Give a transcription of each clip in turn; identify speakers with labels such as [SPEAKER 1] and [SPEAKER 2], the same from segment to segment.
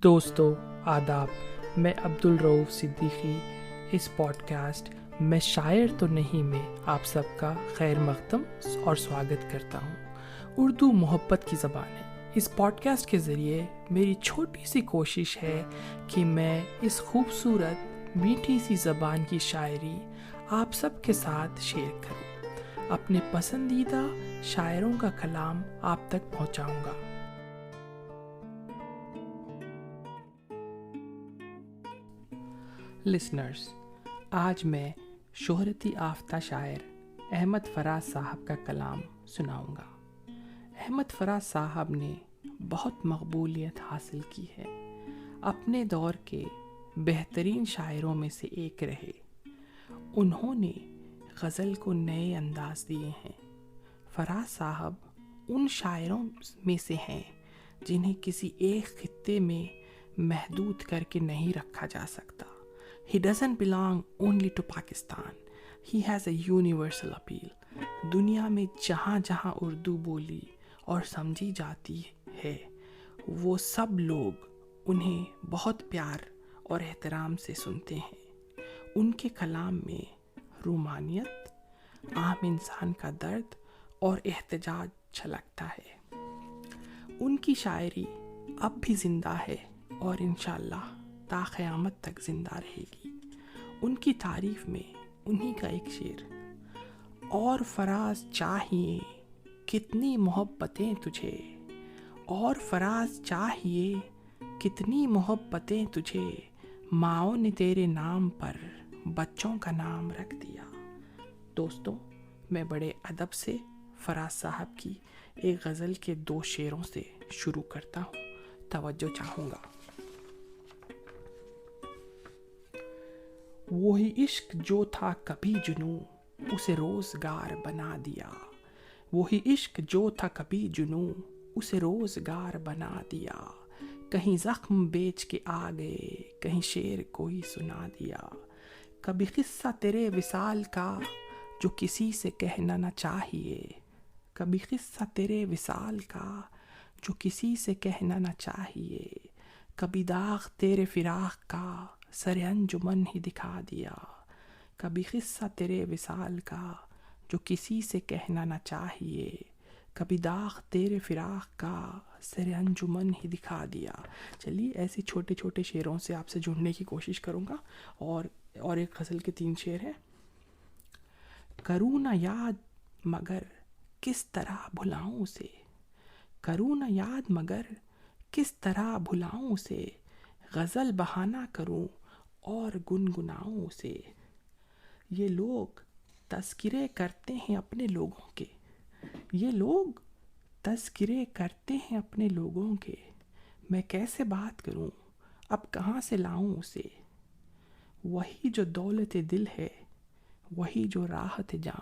[SPEAKER 1] دوستو آداب، میں عبدالرؤف صدیقی اس پوڈکاسٹ میں شاعر تو نہیں میں آپ سب کا خیر مقدم اور سواگت کرتا ہوں۔ اردو محبت کی زبان ہے۔ اس پوڈکاسٹ کے ذریعے میری چھوٹی سی کوشش ہے کہ میں اس خوبصورت میٹھی سی زبان کی شاعری آپ سب کے ساتھ شیئر کروں، اپنے پسندیدہ شاعروں کا کلام آپ تک پہنچاؤں گا۔ لسنرز، آج میں شہرتی یافتہ شاعر احمد فراز صاحب کا کلام سناؤں گا۔ احمد فراز صاحب نے بہت مقبولیت حاصل کی ہے، اپنے دور کے بہترین شاعروں میں سے ایک رہے۔ انہوں نے غزل کو نئے انداز دیے ہیں۔ فراز صاحب ان شاعروں میں سے ہیں جنہیں کسی ایک خطے میں محدود کر کے نہیں رکھا جا سکتا۔ He doesn't belong only to Pakistan. He has a universal appeal. دنیا میں جہاں جہاں اردو بولی اور سمجھی جاتی ہے، وہ سب لوگ انہیں بہت پیار اور احترام سے سنتے ہیں۔ ان کے کلام میں رومانیت، عام انسان کا درد اور احتجاج چھلکتا ہے۔ ان کی شاعری اب بھی زندہ ہے اور انشاءاللہ تا قیامت تک زندہ رہے گی۔ ان کی تعریف میں انہی کا ایک شعر: اور فراز چاہیے کتنی محبتیں تجھے، اور فراز چاہیے کتنی محبتیں تجھے، ماؤں نے تیرے نام پر بچوں کا نام رکھ دیا۔ دوستوں، میں بڑے ادب سے فراز صاحب کی ایک غزل کے 2 شعروں سے شروع کرتا ہوں، توجہ چاہوں گا۔ وہی عشق جو تھا کبھی جنوں، اسے روزگار بنا دیا۔ وہی عشق جو تھا کبھی جنوں، اسے روزگار بنا دیا۔ کہیں زخم بیچ کے آ گئے، کہیں شعر کوئی سنا دیا۔ کبھی قصہ تیرے وصال کا جو کسی سے کہنا نہ چاہیے، کبھی قصہ تیرے وصال کا جو کسی سے کہنا نہ چاہیے۔ کبھی داغ تیرے فراق کا سر انجمن ہی دکھا دیا۔ کبھی قصہ تیرے وصال کا جو کسی سے کہنا نہ چاہیے، کبھی داغ تیرے فراق کا سر انجمن ہی دکھا دیا۔ چلیے، ایسے چھوٹے چھوٹے شعروں سے آپ سے جڑنے کی کوشش کروں گا۔ اور ایک غزل کے 3 شعر ہیں۔ کروں نہ یاد مگر کس طرح بھلاؤں اسے، کروں نہ یاد مگر کس طرح بھلاؤں اسے، غزل بہانہ کروں اور گنگناؤں اسے۔ یہ لوگ تذکرے کرتے ہیں اپنے لوگوں کے، یہ لوگ تذکرے کرتے ہیں اپنے لوگوں کے، میں کیسے بات کروں، اب کہاں سے لاؤں اسے۔ وہی جو دولت دل ہے، وہی جو راحت جاں،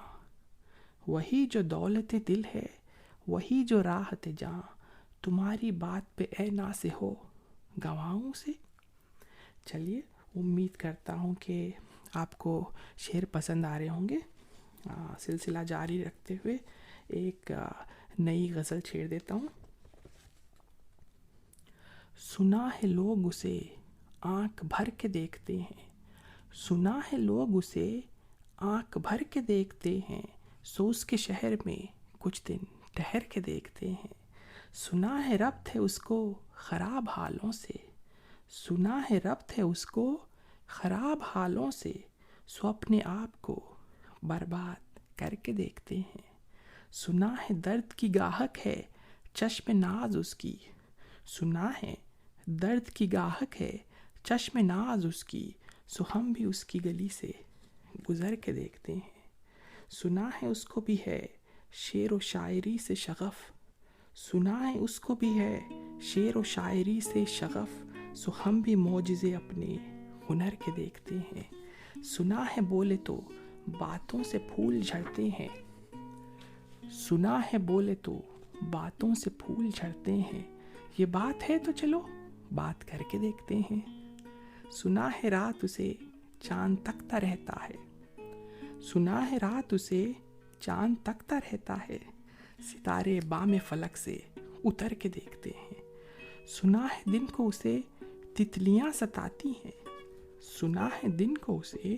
[SPEAKER 1] وہی جو دولت دل ہے، وہی جو راحت جاں، تمہاری بات پہ اے ناصح ہو گنواؤں سے۔ چلیے، امید کرتا ہوں کہ آپ کو شعر پسند آ رہے ہوں گے۔ سلسلہ جاری رکھتے ہوئے ایک نئی غزل چھیڑ دیتا ہوں۔ سنا ہے لوگ اسے آنکھ بھر کے دیکھتے ہیں، سنا ہے لوگ اسے آنکھ بھر کے دیکھتے ہیں، سو اس کے شہر میں کچھ دن ٹھہر کے دیکھتے ہیں۔ سنا ہے ربط ہے اس کو خراب حالوں سے، سنا ہے ربط ہے اس کو خراب حالوں سے، سو اپنے آپ کو برباد کر کے دیکھتے ہیں۔ سنا ہے درد کی گاہک ہے چشم ناز اس کی، سنا ہے درد کی گاہک ہے چشم ناز اس کی، سو ہم بھی اس کی گلی سے گزر کے دیکھتے ہیں۔ سنا ہے اس کو بھی ہے شعر و شاعری سے شغف، سنا ہے اس کو بھی ہے شعر و شاعری سے شغف، سو ہم بھی معجزے اپنے ہنر کے دیکھتے ہیں۔ سنا ہے بولے تو باتوں سے پھول جھڑتے ہیں، سنا ہے بولے تو باتوں سے پھول جھڑتے ہیں، یہ بات ہے تو چلو بات کر کے دیکھتے ہیں۔ سنا ہے رات اسے چاند تکتا رہتا ہے، سنا ہے رات اسے چاند تکتا رہتا ہے، ستارے بام فلک سے اتر کے دیکھتے ہیں۔ سنا ہے دن کو اسے तितलियां सताती हैं, सुना है दिन को उसे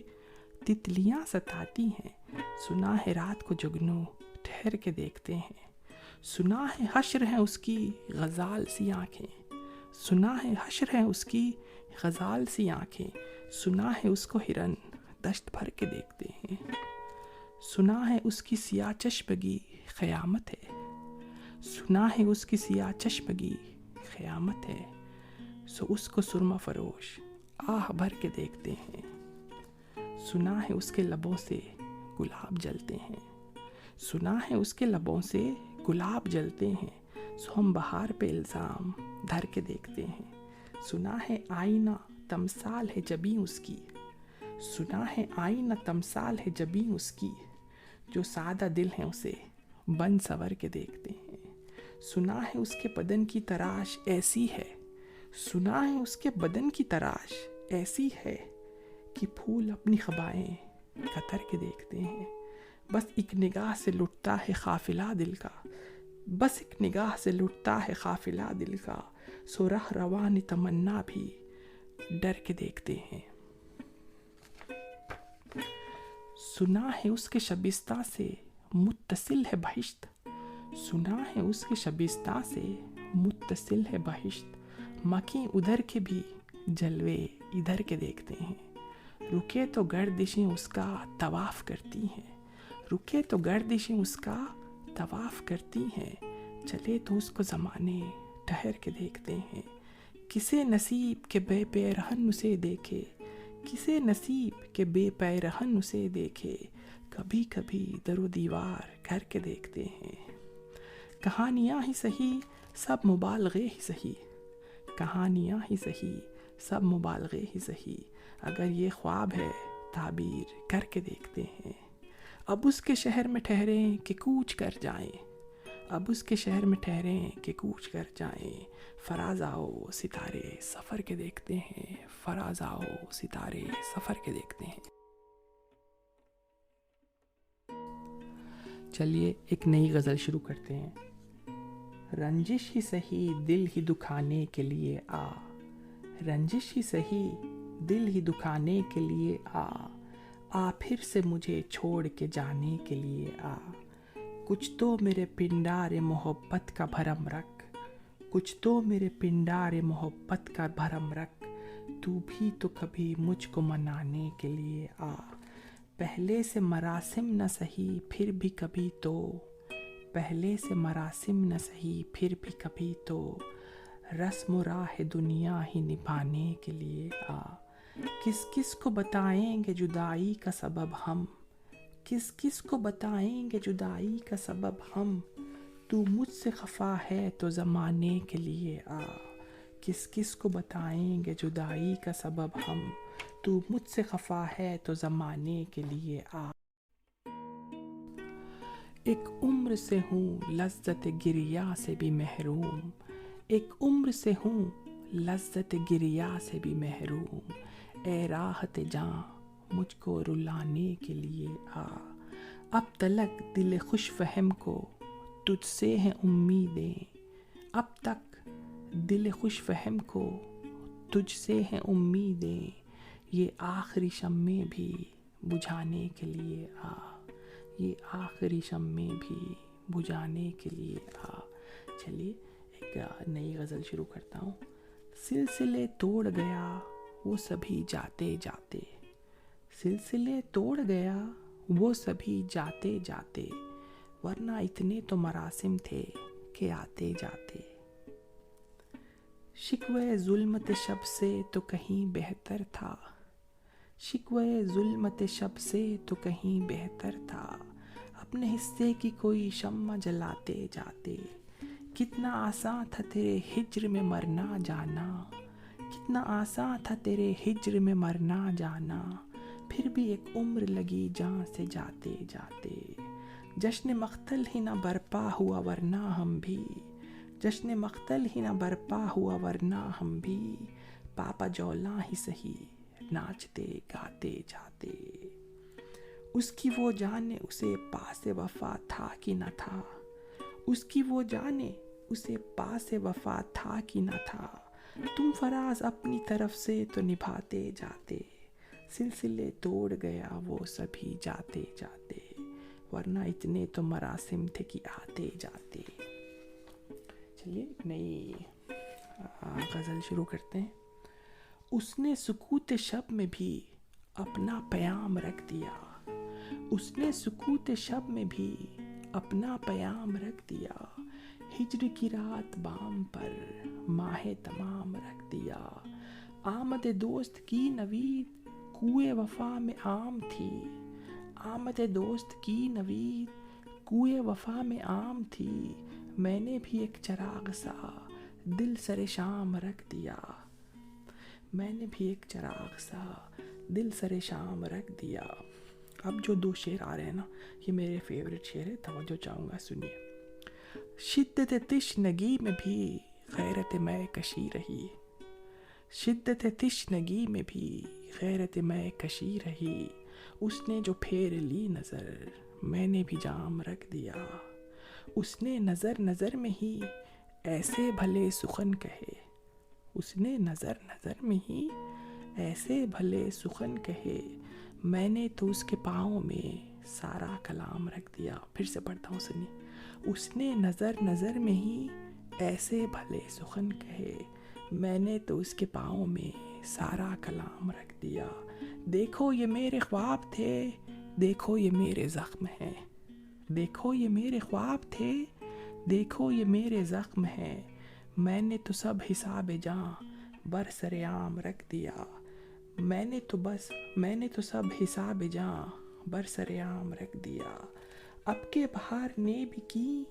[SPEAKER 1] तितलियां सताती हैं, सुना है रात को जुगनू ठहर के देखते हैं, सुना है हश्र है उसकी गजाल सी आंखें, सुना है हश्र है उसकी गजाल सी आंखें, सुना है उसको हिरन दश्त भर के देखते हैं, सुना है उसकी सियाह चश्मगी क़यामत है, सुना है उसकी सियाह चश्मगी क़यामत है, सो उसको सुरमा फरोश आह भर के देखते हैं, सुना है उसके लबों से गुलाब जलते हैं, सुना है उसके लबों से गुलाब जलते हैं, सो हम बहार पे इल्ज़ाम धर के देखते हैं, सुना है आईना तमसाल है जबी उसकी, सुना है आईना तमसाल है जबी उसकी, जो सादा दिल है उसे बन सवर के देखते हैं, सुना है उसके बदन की तराश ऐसी है, सुना है उसके बदन की तराश ऐसी है कि फूल अपनी खबाएं कतर के देखते हैं, बस एक निगाह से लुटता है काफिला दिल का, बस एक निगाह से लुटता है काफिला दिल का, सो रह रवान तमन्ना भी डर के देखते हैं, सुना है उसके शबिस्ता से मुत्तसिल है बहिश्त, सुना है उसके शबिस्ता से मुत्तसिल है बहिश्त, मकी उधर के भी जलवे इधर के देखते हैं, रुके तो गर्दिशें उसका तवाफ करती हैं, रुके तो गर्दिशें उसका तवाफ करती हैं, चले तो उसको ज़माने ठहर के देखते हैं, किसे नसीब के बेपैरहन उसे देखे, किसे नसीब के बेपैरहन उसे देखे, कभी कभी दरो दीवार करके देखते हैं, कहानियाँ ही सही सब मुबालगे ही सही, कहानियाँ ही सही सब मुबालगे ही सही, अगर ये ख्वाब है ताबीर करके देखते हैं, अब उसके शहर में ठहरें कि कूच कर जाएं, अब उसके शहर में ठहरें कि कूच कर जाएं, फराज आओ सितारे सफ़र के देखते हैं, फराज आओ सितारे सफ़र के देखते हैं। चलिए एक नई गज़ल शुरू करते हैं। रंजिश ही सही दिल ही दुखाने के लिए आ, रंजिश ही सही दिल ही दुखाने के लिए आ फिर से मुझे छोड़ के जाने के लिए आ, कुछ तो मेरे पिंडारे मोहब्बत का भरम रख, कुछ तो मेरे पिंडारे मोहब्बत का भरम रख, तू भी तो कभी मुझको मनाने के लिए आ, पहले से मरासिम न सही फिर भी कभी तो, पहले से मरासिम न सही फिर भी कभी तो, रस्म राह दुनिया ही निभाने के लिए आ, किस किस को बताएंगे जुदाई का सबब हम, किस किस को बताएंगे जुदाई का सबब हम, तू मुझसे खफा है तो ज़माने के लिए आ, किस किस को बताएंगे जुदाई का सबब हम, तू मुझसे खफा है तो ज़माने के लिए आ, एक उम्र से हूँ लज्जत गिरिया से भी महरूम, एक उम्र से हूँ लज्जत गिरिया से भी महरूम, ए राहत जां मुझको रुलाने के लिए आ, अब तलक दिल खुश फहम को तुझसे हैं उम्मीदें, अब तक दिल खुश फहम को तुझसे हैं उम्मीदें, ये आखिरी शम्मे भी बुझाने के लिए आ, ये आखिरी शम्मे भी बुझाने के लिए आ। चलिए एक नई गज़ल शुरू करता हूँ। सिलसिले तोड़ गया वो सभी जाते जाते, सिलसिले तोड़ गया वो सभी जाते जाते, वरना इतने तो मरासिम थे कि आते जाते, शिकवे ज़ुल्मत शब से तो कहीं बेहतर था, शिकवे ज़ुल्मत शब से तो कहीं बेहतर था, अपने हिस्से की कोई शम्मा जलाते जाते, कितना आसान था तेरे हिज्र में मरना जाना, कितना आसान था तेरे हिज्र में मरना जाना, फिर भी एक उम्र लगी जान से जाते जाते, जश्न मख्तल ही ना बरपा हुआ वरना हम भी, जश्न मख्तल ही ना बरपा हुआ वरना हम भी, पापा जौला ही सही नाचते गाते जाते, उसकी वो जाने उसे पास वफा था कि न था, उसकी वो जाने उसे पास वफा था कि न था, तुम फराज अपनी तरफ से तो निभाते जाते, सिलसिले तोड़ गया वो सभी जाते जाते, वरना इतने तो मरासिम थे कि आते जाते। चलिए नई गज़ल शुरू करते हैं। उसने सुकूत शब में भी अपना प्याम रख दिया, उसने सुकूत शब में भी अपना प्याम रख दिया, हिज्र की रात बाम पर माहे तमाम रख दिया। आमद दोस्त की नवीद कुए वफा में आम थी, आमद दोस्त की नवीद कुए वफा में आम थी, मैंने भी एक चराग सा दिल सरे शाम रख दिया, मैंने भी एक चराग सा दिल सरे शाम रख दिया। अब जो दो शेर आ रहे हैं ना, ये मेरे फेवरेट शेर है, तवज्जो चाहूँगा सुनिए। शिद्दत तिश्नगी में भी गैरत मैं कशी रही, शिद्दत तिश्नगी में भी गैरत मैं कशी रही, उसने जो फेर ली नज़र मैंने भी जाम रख दिया, उसने नज़र नज़र में ही ऐसे भले सुखन कहे, उसने नज़र नज़र में ही ऐसे भले सुखन कहे, मैंने तो उसके पाँव में सारा कलाम रख दिया। फिर से पढ़ता हूँ सुनिए। उसने नज़र नज़र में ही ऐसे भले सुखन कहे, मैंने तो उसके पाँव में सारा कलाम रख दिया। देखो ये मेरे ख्वाब थे, देखो ये मेरे ज़ख्म हैं, देखो ये मेरे ख्वाब थे, देखो ये मेरे ज़ख्म हैं, मैंने तो सब हिसाब जाँ बरसरेआम रख दिया, मैंने तो सब हिसाब जाँ बरसरेआम रख दिया। अब के बहार ने भी की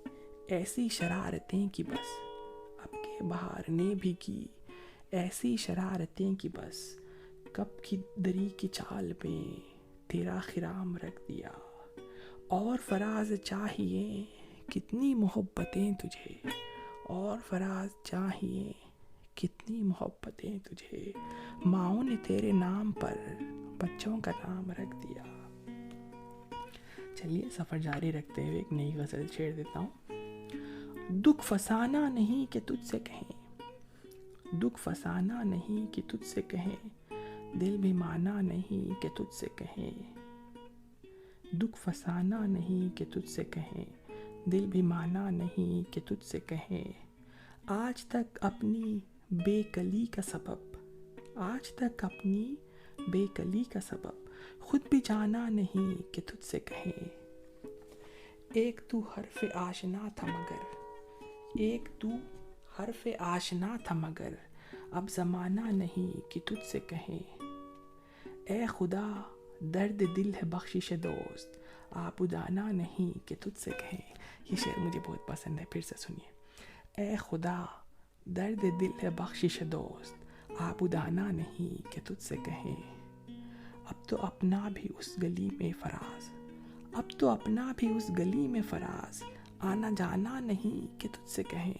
[SPEAKER 1] ऐसी शरारतें की बस, अब के बहार ने भी की ऐसी शरारतें की बस, कब की दरी की चाल में तेरा खिराम रख दिया। और फराज चाहिए कितनी मोहब्बतें तुझे, और फराज चाहिए कितनी मोहब्बतें तुझे, माओ ने तेरे नाम पर बच्चों का नाम रख दिया। चलिए सफ़र जारी रखते हुए एक नई गज़ल छेड़ देता हूँ। दुख फसाना नहीं कि तुझसे कहें, दुख फसाना नहीं कि तुझसे कहें, दिल भी माना नहीं कि तुझसे कहें, दुख फसाना नहीं कि तुझसे कहें, दिल भी माना नहीं कि तुझसे कहें। आज तक अपनी बेकली का सबब, आज तक अपनी बेकली का सबब खुद भी जाना नहीं कि तुझसे कहें। एक तू हर्फ आशना था मगर, एक तू हर्फ आशना था मगर, अब ज़माना नहीं कि तुझसे कहें। ए खुदा दर्द दिल है बख्शिश दोस्त, आप उदाना नहीं कि तुझसे कहें। ये शेर मुझे बहुत पसंद है, फिर से सुनिए। ए खुदा दर्द दिल है बख्शिश दोस्त, आप उदाना नहीं कि तुझसे कहें। अब तो अपना भी उस गली में फराज, अब तो अपना भी उस गली में फराज, आना जाना नहीं कि तुझसे कहें।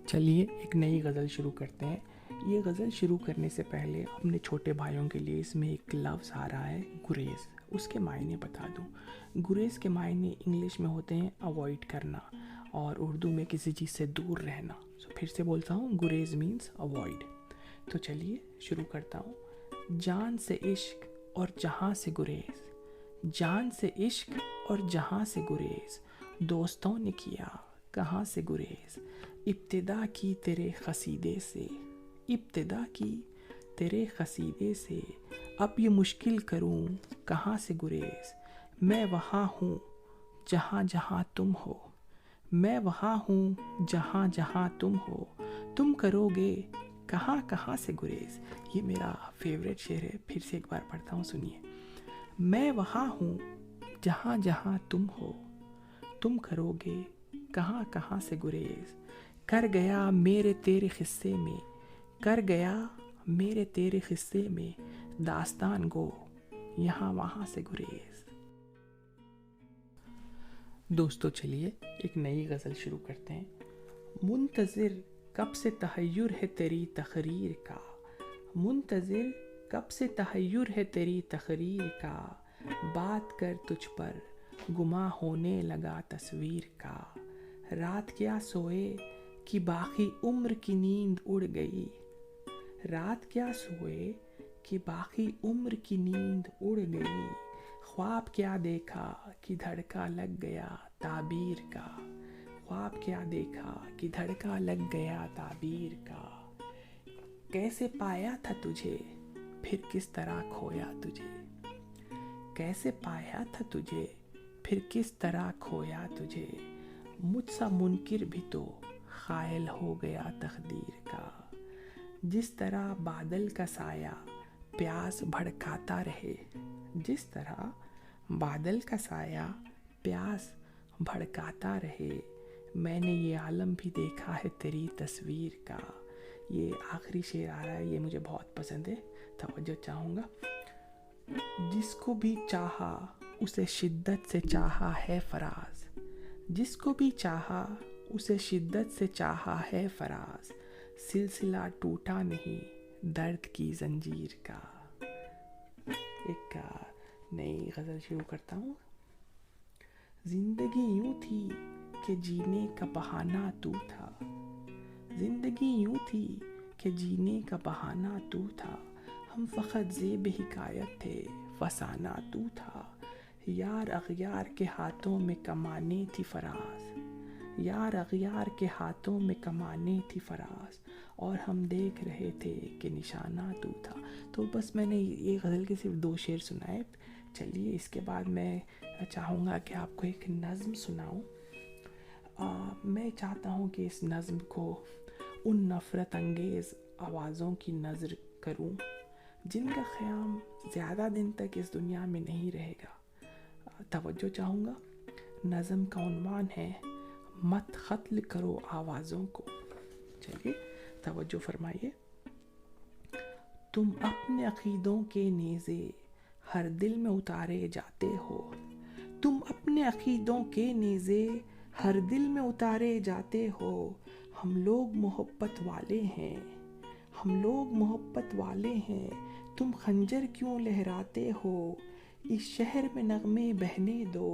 [SPEAKER 1] चलिए एक नई गज़ल शुरू करते हैं। ये गज़ल शुरू करने से पहले अपने छोटे भाइयों के लिए इसमें एक लफ्ज़ आ रहा है गुरेज़, उसके मायने बता दूं। गुरेज़ के मायने इंग्लिश में होते हैं अवॉइड करना, और उर्दू में किसी चीज़ से दूर रहना। फिर से बोलता हूँ, गुरेज़ मीन्स अवॉइड। तो चलिए शुरू करता हूँ। जान से इश्क और जहाँ से गुरेज़, जान से इश्क और जहाँ से गुरेज़, दोस्तों ने किया कहाँ से गुरेज़, इब्तिदा की तेरे क़सीदे से, इब्तिदा की तेरे क़सीदे से, अब ये मुश्किल करूँ कहाँ से गुरेज़, मैं वहाँ हूँ जहाँ जहाँ तुम हो, मैं वहाँ हूँ जहाँ जहाँ तुम हो, तुम करोगे कहाँ कहाँ से गुरेज़। ये मेरा फेवरेट शेर है, फिर से एक बार पढ़ता हूँ सुनिए। मैं वहाँ हूँ जहाँ जहाँ तुम हो, तुम करोगे कहाँ कहाँ से गुरेज़, कर गया मेरे तेरे क़िस्से में, कर गया मेरे तेरे क़िस्से में, दास्तान गो यहाँ वहाँ से गुरेज़। दोस्तों चलिए एक नई गज़ल शुरू करते हैं। मुंतज़िर कब से तहय्युर है तेरी तकरीर का, मुंतज़िर कब से तहय्युर है तेरी तकरीर का, बात कर तुझ पर गुमा होने लगा तस्वीर का, रात क्या सोए कि बाकी उम्र की नींद उड़ गई। रात क्या सोए कि बाकी उम्र की नींद उड़ गई। ख्वाब क्या देखा कि धड़का लग गया ताबीर का। ख्वाब क्या देखा कि धड़का लग गया ताबीर का। कैसे पाया था तुझे फिर किस तरह खोया तुझे। कैसे पाया था तुझे फिर किस तरह खोया तुझे। मुझसा मुनकिर भी तो ख़ायल हो गया तकदीर का। जिस तरह बादल का साया प्यास भड़काता रहे। जिस तरह बादल का साया प्यास भड़काता रहे। मैंने ये आलम भी देखा है तेरी तस्वीर का। ये आखिरी शेर आ रहा है, ये मुझे बहुत पसंद है, तवज्जो चाहूँगा। जिसको भी चाहा उसे शिद्दत से चाहा है फराज। जिसको भी चाहा उसे शिद्दत से चाहा है फराज। सिलसिला टूटा नहीं दर्द की जंजीर का। एक नई गज़ल शुरू करता हूँ। जिंदगी यूं थी कि जीने का बहाना तू था। जिंदगी यूं थी कि जीने का बहाना तू था। हम फ़क़त ज़ेब हिकायत थे फसाना तू था। यार अग़यार के हाथों में कमाने थी फराज। यार अग़यार के हाथों में कमाने थी फराज। और हम देख रहे थे कि निशाना तू था। तो बस मैंने ये गज़ल के सिर्फ 2 शेर सुनाए। चलिए इसके बाद मैं चाहूँगा कि आपको एक नज़्म सुनाऊँ। मैं चाहता हूँ कि इस नज़्म को उन नफ़रत अंगेज़ आवाज़ों की नज़र करूँ जिनका ख़याम ज़्यादा दिन तक इस दुनिया में नहीं रहेगा। तवज्जो चाहूँगा। नज़्म का उन्वान है मत क़त्ल करो आवाज़ों को। चलिए तवज्जो फरमाइए। तुम अपने अक़ीदों के नेज़े हर दिल में उतारे जाते हो। तुम अपने अक़ीदों के नेज़े हर दिल में उतारे जाते हो। हम लोग मोहब्बत वाले हैं। हम लोग मोहब्बत वाले हैं। तुम खंजर क्यों लहराते हो। इस शहर में नगमे बहने दो।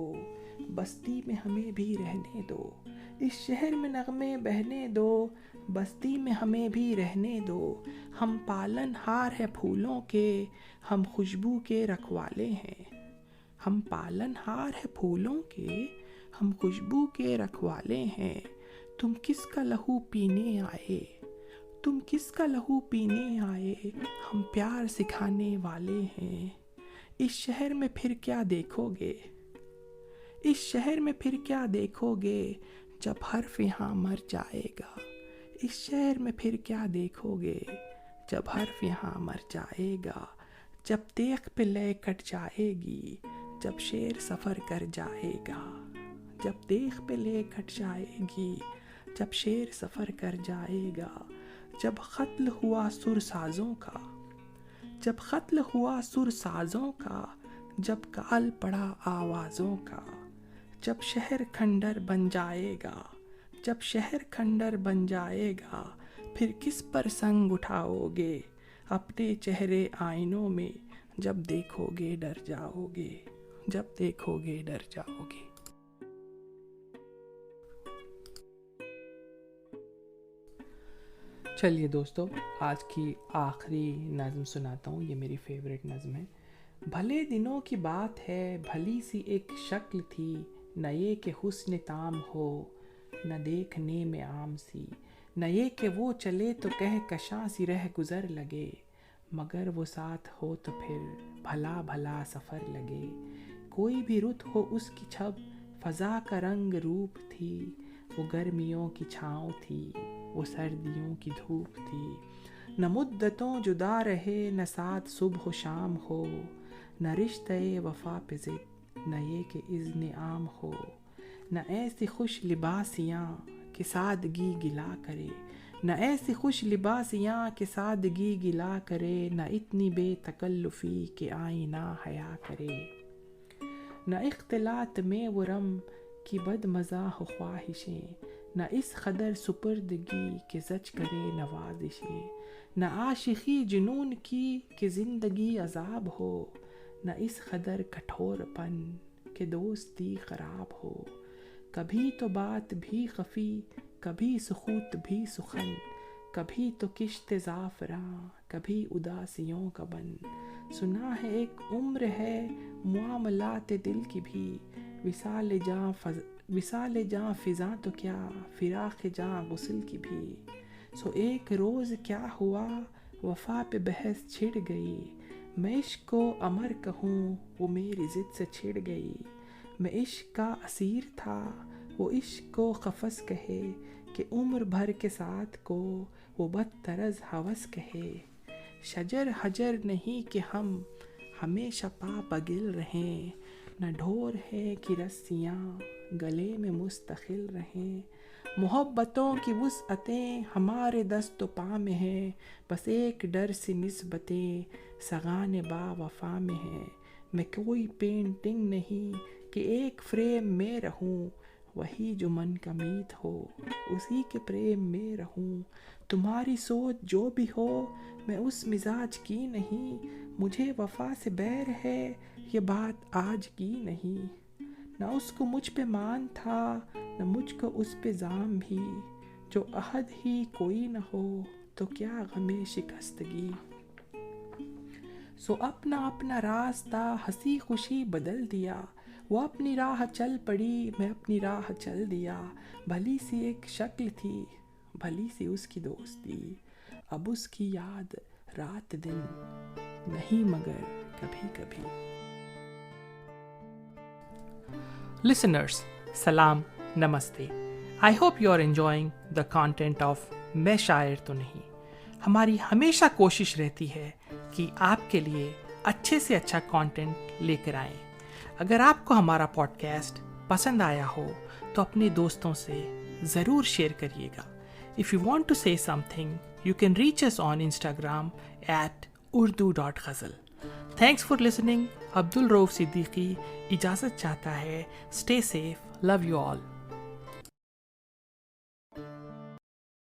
[SPEAKER 1] बस्ती में हमें भी रहने दो। इस शहर में नगमे बहने दो। बस्ती में हमें भी रहने दो। हम पालन हार है फूलों के। हम खुशबू के रखवाले हैं। हम पालन हार है फूलों के। हम खुशबू के रखवाले हैं। तुम किसका लहू पीने आए। तुम किसका लहू पीने आए। हम प्यार सिखाने वाले हैं। इस शहर में फिर क्या देखोगे। इस शहर में फिर क्या देखोगे जब हर्फ यहाँ मर जाएगा। इस शहर में फिर क्या देखोगे जब हर्फ यहाँ मर जाएगा। जब तेख पे लय कट जाएगी। जब शेर सफ़र कर जाएगा। जब तेख पे लय कट जाएगी। जब शेर सफ़र कर जाएगा। जब क़त्ल हुआ सुर साज़ों का। जब क़त्ल हुआ सुर साज़ों का। जब काल पड़ा आवाज़ों का। जब शहर खंडर बन जाएगा। जब शहर खंडर बन जाएगा। फिर किस पर संग उठाओगे। अपने चेहरे आईनों में जब देखोगे डर जाओगे। जब देखोगे डर जाओगे। चलिए दोस्तों, आज की आखिरी नज़्म सुनाता हूँ। ये मेरी फेवरेट नज़्म है। भले दिनों की बात है भली सी एक शक्ल थी। न ये कि हुस्न ताम हो न देखने में आम सी। न ये कि वो चले तो कह कशां सी रह गुज़र लगे। मगर वो साथ हो तो फिर भला भला सफ़र लगे। कोई भी रुत हो उसकी छब फ़ज़ा का रंग रूप थी। वो गर्मियों की छाँव थी। वो सर्दियों की धूप थी। न मुद्दतों जुदा रहे न साथ सुबह शाम हो। न रिश्ते वफ़ा पे ज़िद न ये कि इज़्न आम हो। न ऐसी खुश लिबासियाँ कि सादगी गिला करे। न ऐसी खुश लिबासियाँ कि सादगी गिला करे। न इतनी बेतकल्लुफ़ी कि आईना हया करे। न इख्तिलात में वो रम की बदमज़ाह ख्वाहिशें। न इस क़दर सुपर्दगी के ज़ज करे नवाज़िशें। न आशिक़ी जुनून की कि ज़िंदगी अज़ाब हो। न इस क़दर कठोरपन के दोस्ती ख़राब हो। कभी तो बात भी ख़फ़ी کبھی سخوت بھی سخن، کبھی تو کشت زعفراں، کبھی اداسیوں کا بن. سنا ہے ایک عمر ہے معاملات دل کی بھی، وصال جاں فضاں تو کیا، فراق جاں غسل کی بھی. سو ایک روز کیا ہوا وفا پہ بحث چھڑ گئی، میں عشق کو امر کہوں وہ میری ضد سے چھڑ گئی. میں عشق کا اسیر تھا وہ عشق کو قفس کہے، کہ عمر بھر کے ساتھ کو وہ بدتر از ہوس کہے. شجر حجر نہیں کہ ہم ہمیشہ پا پگل رہیں، نہ ڈھور ہے کہ رسیاں گلے میں مستقل رہیں. محبتوں کی وسعتیں ہمارے دست و پا میں ہیں، بس ایک ڈر سی نسبتیں سگان با وفا میں ہیں. میں کوئی پینٹنگ نہیں کہ ایک فریم میں رہوں، وہی جو من کا میت ہو اسی کے پریم میں رہوں. تمہاری سوچ جو بھی ہو میں اس مزاج کی نہیں، مجھے وفا سے بیر ہے یہ بات آج کی نہیں. نہ اس کو مجھ پہ مان تھا نہ مجھ کو اس پہ زام بھی، جو عہد ہی کوئی نہ ہو تو کیا غم شکستگی. سو اپنا اپنا راستہ ہنسی خوشی بدل دیا، وہ اپنی راہ چل پڑی میں اپنی راہ چل دیا. بھلی سی ایک شکل تھی بھلی سی اس کی دوستی، اب اس کی یاد رات دن نہیں مگر کبھی کبھی. Listeners, salam, namaste. I hope you are enjoying the content of میں شاعر تو نہیں. ہماری ہمیشہ کوشش رہتی ہے کہ آپ کے لیے اچھے سے اچھا کانٹینٹ لے کر آئیں. اگر آپ کو ہمارا پوڈ کاسٹ پسند آیا ہو تو اپنے دوستوں سے ضرور شیئر کریے گا. If you want to say something, you can reach us on Instagram at urdu.ghazal. Thanks for listening. عبد الرؤوف صدیقی اجازت چاہتا ہے. Stay safe. Love you all.